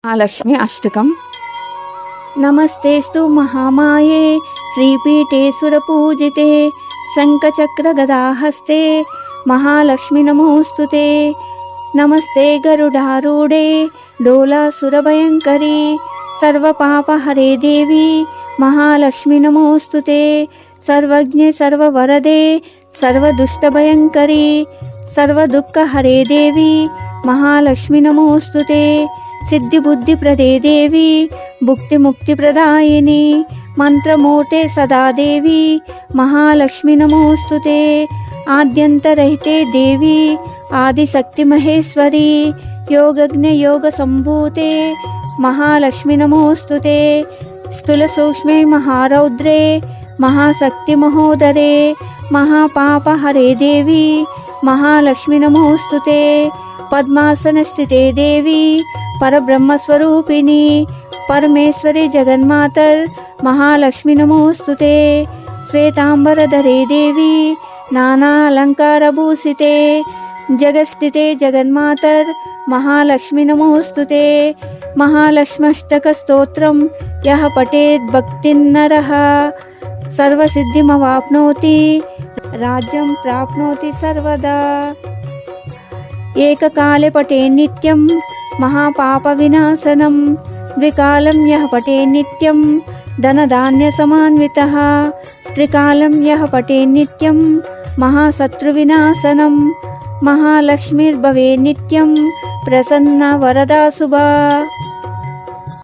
महालक्ष्मी अष्टकं। नमस्तेस्तु महामाये श्रीपीठे सुरपूजिते शङ्खचक्रगदाहस्ते महालक्ष्मी नमोऽस्तुते। नमस्ते गरुडारूढे डोलासुरभयङ्करी सर्वपापहरे देवी महालक्ष्मी नमोऽस्तुते। सर्वज्ञे सर्ववरदे सर्वदुष्टभयङ्करी सर्वदुःखहरे देवी महालक्ष्मी नमोऽस्तुते। सिद्धिबुद्धिप्रदे देवी भुक्तिमुक्तिप्रदायिनी मंत्रमूर्ते सदा देवी महालक्ष्मी नमोऽस्तुते। आद्यन्तरहिते देवी आदिशक्ति महेश्वरी योगज्ञ योग संभूते महालक्ष्मी नमोऽस्तुते। स्थूल सूक्ष्मे महारौद्रे महाशक्ति महोदरे महापापहरे देवी महालक्ष्मी नमोऽस्तुते। पद्मासन स्थिते देवी परब्रह्मस्वरूपिणी परमेश्वरी जगन्मातर महालक्ष्मी नमोऽस्तुते। श्वेतांबरधरे देवी नानालंकारभूषिते जगत्स्थिते जगन्मातर महालक्ष्मी नमोऽस्तुते। महालक्ष्म्यष्टकस्तोत्रं यः पठेत् भक्तिर्नरः सर्वसिद्धिमवाप्नोति राज्यं प्राप्नोति सर्वदा। एककाले पठे नित्यं महापापविनाशनं द्विकालं यः पठे नित्यं धनधान्यसमान्वितः त्रिकालं यः पठे नित्यं महाशत्रुविनाशनं महालक्ष्मीर्भवे नित्यं प्रसन्ना वरदा शुभा।